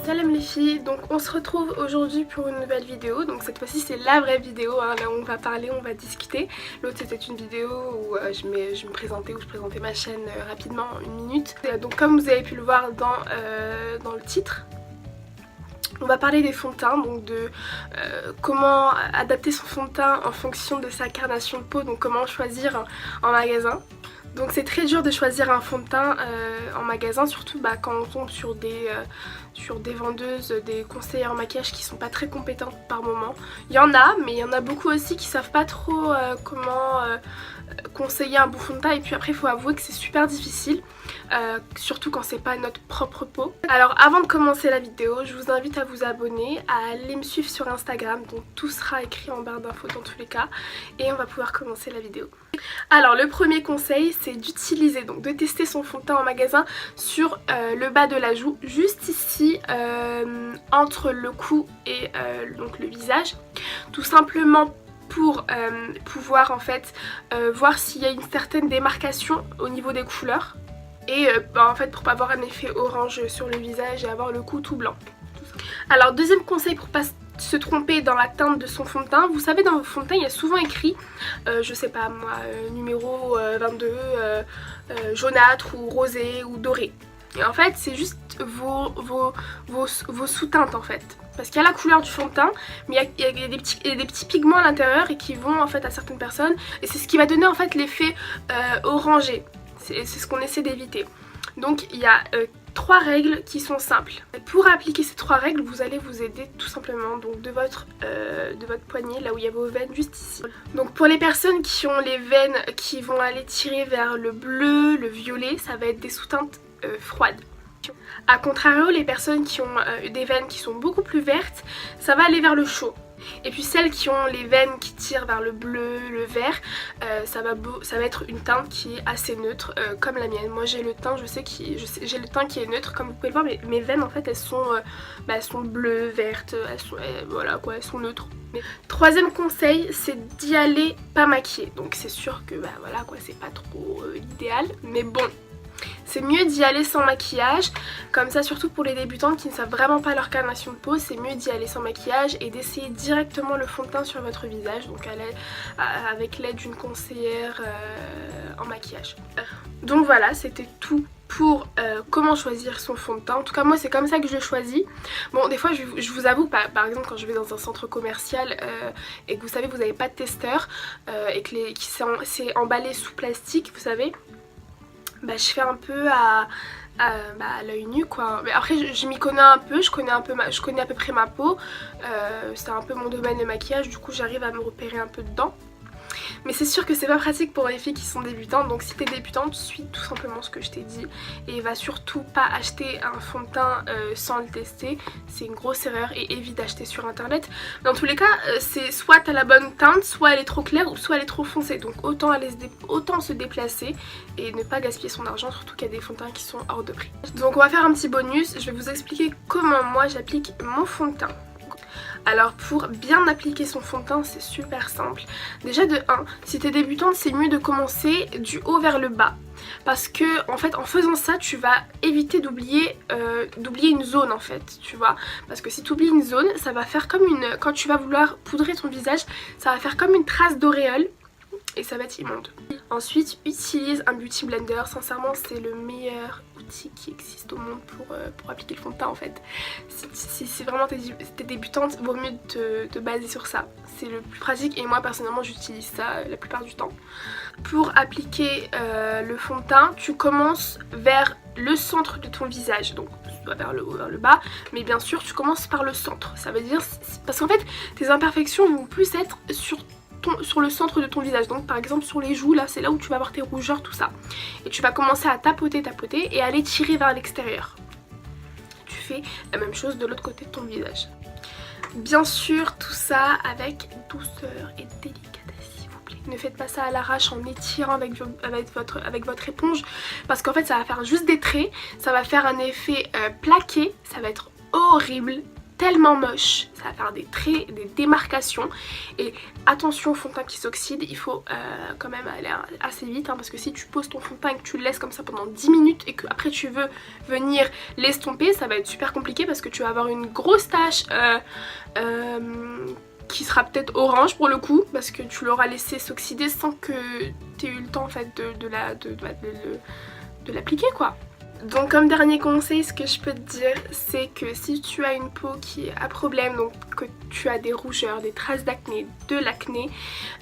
Salam les filles, donc on se retrouve aujourd'hui pour une nouvelle vidéo. Donc cette fois-ci c'est la vraie vidéo, hein. Là on va parler, on va discuter. L'autre c'était une vidéo où je me présentais, où je présentais ma chaîne rapidement en 1 minute. Donc comme vous avez pu le voir dans le titre, on va parler des fonds de teint, donc de comment adapter son fond de teint en fonction de sa carnation de peau, donc comment choisir en magasin. Donc c'est très dur de choisir un fond de teint en magasin, surtout quand on tombe sur des vendeuses, des conseillères en maquillage qui sont pas très compétentes par moment. Il y en a, mais il y en a beaucoup aussi qui savent pas trop comment conseiller un bon fond de teint, et puis après il faut avouer que c'est super difficile, surtout quand c'est pas notre propre peau. Alors avant de commencer la vidéo, je vous invite à vous abonner, à aller me suivre sur Instagram, donc tout sera écrit en barre d'infos dans tous les cas, et on va pouvoir commencer la vidéo. Alors le premier conseil c'est d'utiliser, donc de tester son fond de teint en magasin sur le bas de la joue, juste ici entre le cou et donc le visage, tout simplement pour pouvoir en fait voir s'il y a une certaine démarcation au niveau des couleurs, et en fait pour pas avoir un effet orange sur le visage et avoir le cou tout blanc. Alors deuxième conseil pour pas se tromper dans la teinte de son fond de teint, vous savez dans vos fonds de teint il y a souvent écrit je sais pas moi, numéro 22, jaunâtre ou rosé ou doré. Et en fait c'est juste vos sous-teintes en fait. Parce qu'il y a la couleur du fond de teint, mais il y a des petits pigments à l'intérieur et qui vont en fait à certaines personnes. Et c'est ce qui va donner en fait l'effet orangé. C'est ce qu'on essaie d'éviter. Donc il y a 3 règles qui sont simples. Pour appliquer ces 3 règles, vous allez vous aider tout simplement donc de votre poignet, là où il y a vos veines, juste ici. Donc pour les personnes qui ont les veines qui vont aller tirer vers le bleu, le violet, ça va être des sous-teintes froides. A contrario, les personnes qui ont des veines qui sont beaucoup plus vertes, ça va aller vers le chaud. Et puis celles qui ont les veines qui tirent vers le bleu, le vert, ça va être une teinte qui est assez neutre, comme la mienne. Moi j'ai le teint, j'ai le teint qui est neutre, comme vous pouvez le voir, mais mes veines en fait elles sont bleues, vertes, voilà quoi, elles sont neutres. Troisième conseil, c'est d'y aller pas maquillée. Donc c'est sûr que voilà quoi, c'est pas trop l'idéal, mais bon. C'est mieux d'y aller sans maquillage, comme ça surtout pour les débutantes qui ne savent vraiment pas leur carnation de peau, c'est mieux d'y aller sans maquillage et d'essayer directement le fond de teint sur votre visage, donc avec l'aide d'une conseillère en maquillage. Donc voilà, c'était tout pour comment choisir son fond de teint. En tout cas moi c'est comme ça que je le choisis. Bon des fois je vous avoue, par exemple quand je vais dans un centre commercial et que vous savez vous n'avez pas de testeur et que c'est emballé sous plastique, vous savez, je fais un peu à l'œil nu quoi. Mais après je m'y connais un peu, je connais à peu près ma peau, c'est un peu mon domaine de maquillage, du coup j'arrive à me repérer un peu dedans. Mais c'est sûr que c'est pas pratique pour les filles qui sont débutantes, donc si t'es débutante, suis tout simplement ce que je t'ai dit et va surtout pas acheter un fond de teint sans le tester, c'est une grosse erreur et évite d'acheter sur internet. Dans tous les cas, c'est soit t'as la bonne teinte, soit elle est trop claire ou soit elle est trop foncée, donc autant se déplacer et ne pas gaspiller son argent, surtout qu'il y a des fonds de teint qui sont hors de prix. Donc on va faire un petit bonus, je vais vous expliquer comment moi j'applique mon fond de teint. Alors pour bien appliquer son fond de teint c'est super simple. Déjà de 1, si t'es débutante c'est mieux de commencer du haut vers le bas. Parce que en fait en faisant ça tu vas éviter d'oublier une zone en fait, tu vois. Parce que si tu oublies une zone ça va faire comme quand tu vas vouloir poudrer ton visage, ça va faire comme une trace d'auréole. Et ça va être immonde. Ensuite, utilise un beauty blender. Sincèrement, c'est le meilleur outil qui existe au monde pour appliquer le fond de teint en fait. Si vraiment t'es débutante, vaut mieux te baser sur ça. C'est le plus pratique et moi personnellement j'utilise ça la plupart du temps. Pour appliquer le fond de teint, tu commences vers le centre de ton visage. Donc soit vers le haut, vers le bas. Mais bien sûr, tu commences par le centre. Ça veut dire... Parce qu'en fait, tes imperfections vont plus être sur le centre de ton visage, donc par exemple sur les joues, là c'est là où tu vas avoir tes rougeurs, tout ça, et tu vas commencer à tapoter et aller tirer vers l'extérieur. Tu fais la même chose de l'autre côté de ton visage, bien sûr tout ça avec douceur et délicatesse s'il vous plaît. Ne faites pas ça à l'arrache en étirant avec votre éponge, parce qu'en fait ça va faire juste des traits, ça va faire un effet plaqué, ça va être horrible, tellement moche, ça va faire des traits, des démarcations. Et attention au fond de teint qui s'oxyde, il faut quand même aller assez vite parce que si tu poses ton fond de teint et que tu le laisses comme ça pendant 10 minutes et que après tu veux venir l'estomper, ça va être super compliqué parce que tu vas avoir une grosse tache qui sera peut-être orange pour le coup parce que tu l'auras laissé s'oxyder sans que tu aies eu le temps en fait de l'appliquer quoi. Donc comme dernier conseil, ce que je peux te dire, c'est que si tu as une peau qui est à problème, donc que tu as des rougeurs, des traces d'acné, de l'acné,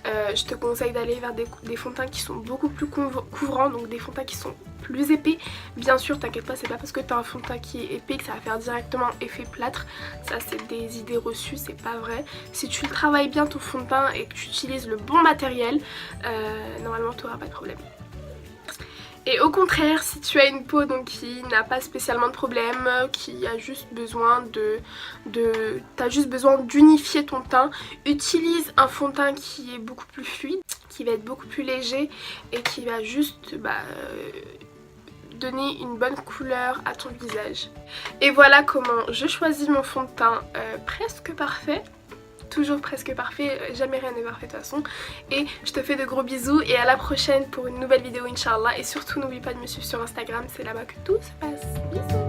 je te conseille d'aller vers des fonds de teint qui sont beaucoup plus couvrants, donc des fonds de teint qui sont plus épais. Bien sûr, t'inquiète pas, c'est pas parce que tu as un fond de teint qui est épais que ça va faire directement effet plâtre. Ça c'est des idées reçues, c'est pas vrai. Si tu travailles bien ton fond de teint et que tu utilises le bon matériel, normalement tu n'auras pas de problème. Et au contraire, si tu as une peau donc qui n'a pas spécialement de problème, qui a juste besoin t'as juste besoin d'unifier ton teint, utilise un fond de teint qui est beaucoup plus fluide, qui va être beaucoup plus léger et qui va juste donner une bonne couleur à ton visage. Et voilà comment je choisis mon fond de teint presque parfait. Toujours presque parfait, jamais rien n'est parfait de toute façon. Et je te fais de gros bisous et à la prochaine pour une nouvelle vidéo Inch'Allah. Et surtout n'oublie pas de me suivre sur Instagram, c'est là-bas que tout se passe. Bisous.